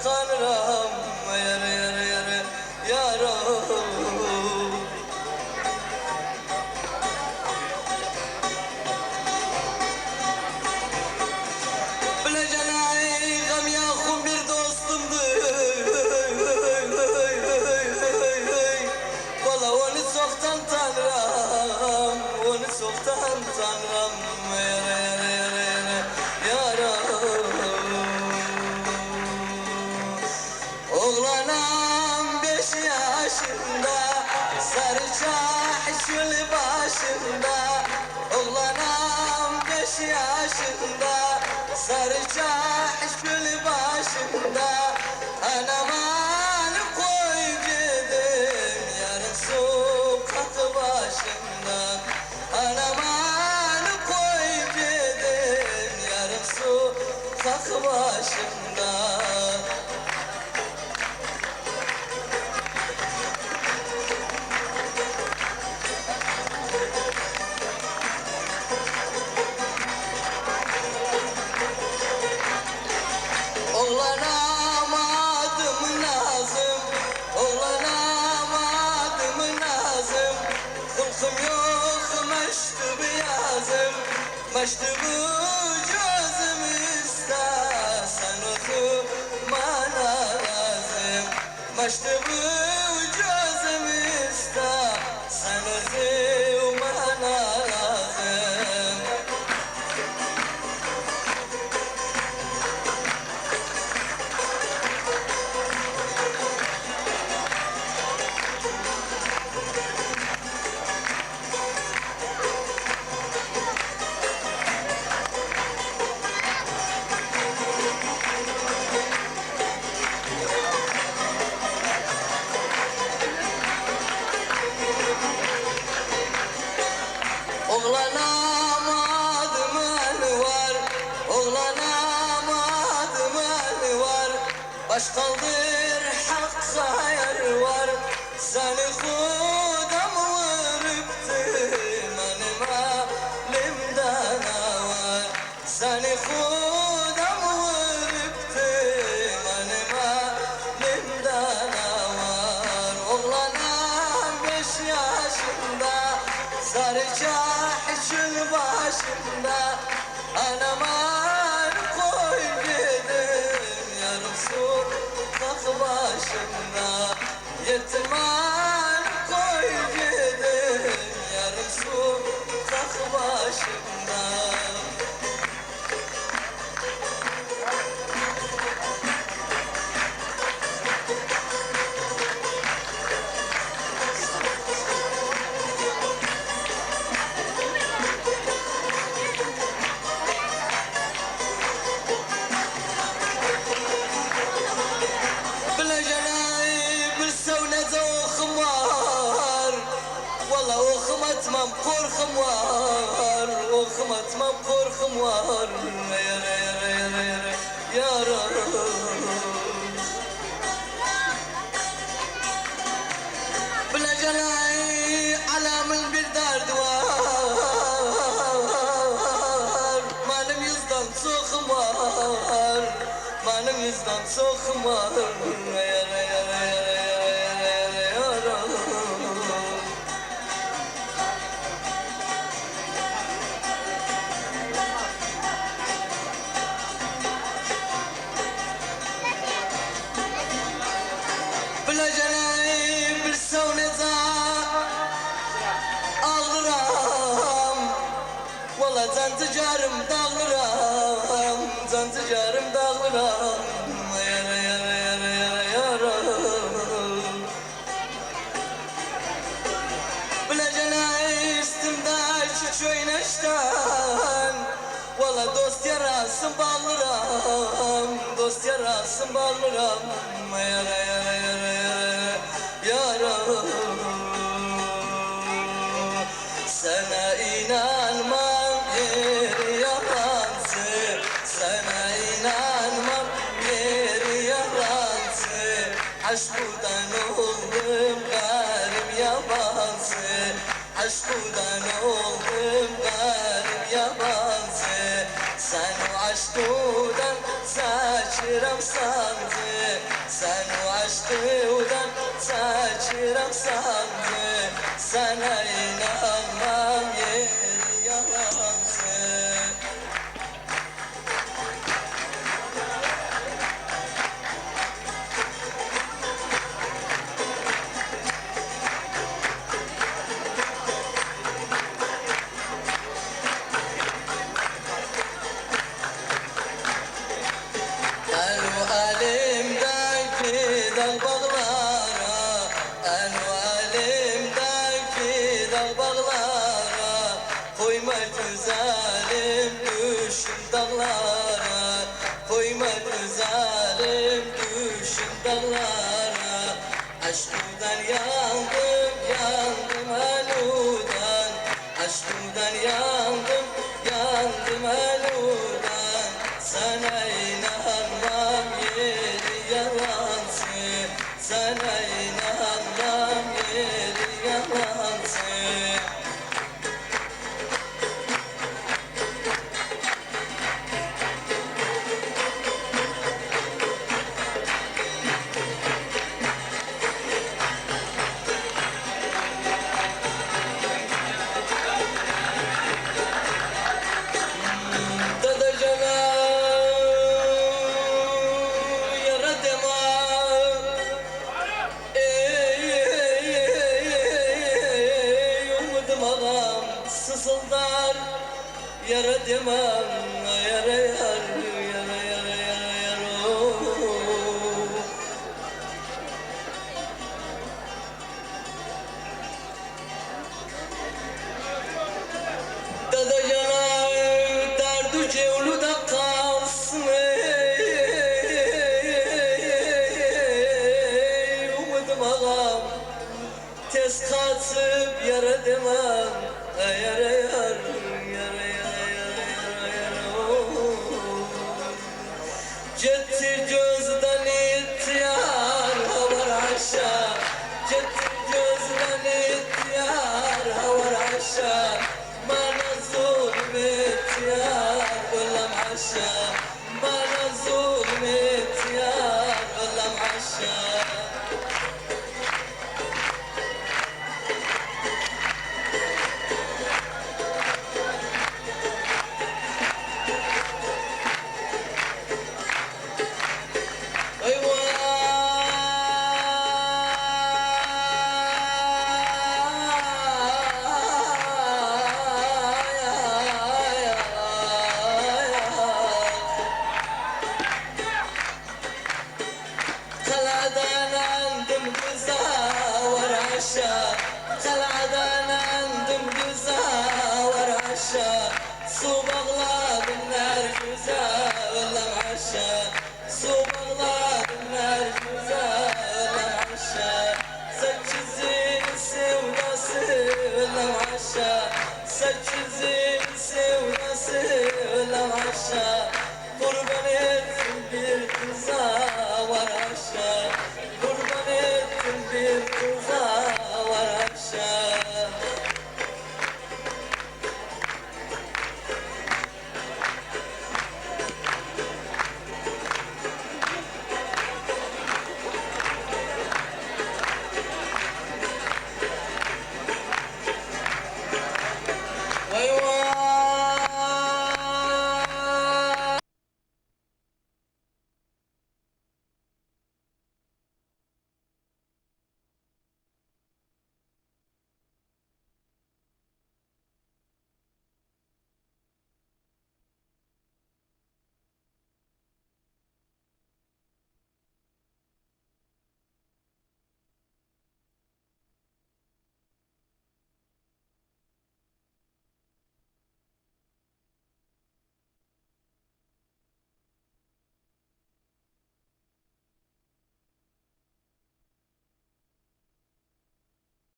kanıram yere yere yere yaram. Sultan Tanrım yere yere yere yere yaram. Oğlanam 5 yaşında, sarı çarşıl başında. Oğlanam 5 yaşında, sarı çarşıl başında. Anaman koy gidin yarın sokak başında. Anaman koy gidin yarın sokak başında. Oğlanam adım Nazım, oğlanam adım Nazım. Kulkum yok meştubu yazım, meştubu gözüm üsta. Sen okumana lazım, meştubu gözüm üsta. Sen okumana lazım. Oğlanam adım var, oğlanam adım var. Baş kaldır hakka yer var. Seni kudam vuruptu benim halimden var. Seni kudam vuruptu benim halimden var. Oğlanam 5 yaşında, sarı çarşıl başında. Anaman koy gidin yarım sokak başında. Yetiman koy gidin yarım sokak başında. Atmam korkum var, okum atmam korkum var. Yere yere yere yere yaram. Bilecekler alamın bir derdi var. Benim yüzden sokum var, benim yüzden sokum var. Yere yere yere yere yere yaram. Bilecekler bir sevneza ağlıram. Valla zanticarım dağlıram, zanticarım dağlıram. Yere yere yere yere yaram. Bilecekler üstümde çiç oynaştan. Valla dost yarasın bağlıram, dost yarasın bağlıram. Yere yere yere yere yaram. Sana inanmam bir yalansın, sana inanmam bir yalansın. Aşkudan oldum garip yabansın, aşkudan oldum garip yabansın. Sen o aşkudan saç saçıram sandı sen o aşkıdan saçıram sandı sana inanmam yeri yalansın. Dağ bağlara, elimdeki dağ bağlara koyma güzelim düşüm dağlara, koyma güzelim düşüm dağlara. Aşkımdan yandım, yandım eludan, aşkımdan yandım, yandım eludan. Sana inanmam yeri yalansın, sana inanmam yeri yalansın. Dadacana yara dema, umudum ağam sızıldar. Yara demem, yara yar, yara yara yara yara oh. Dadacana derdu cevluda kalsın umudum ağam tez kaçıp yara demem yara yar, yara yara yara yara yara oh. Getir gözden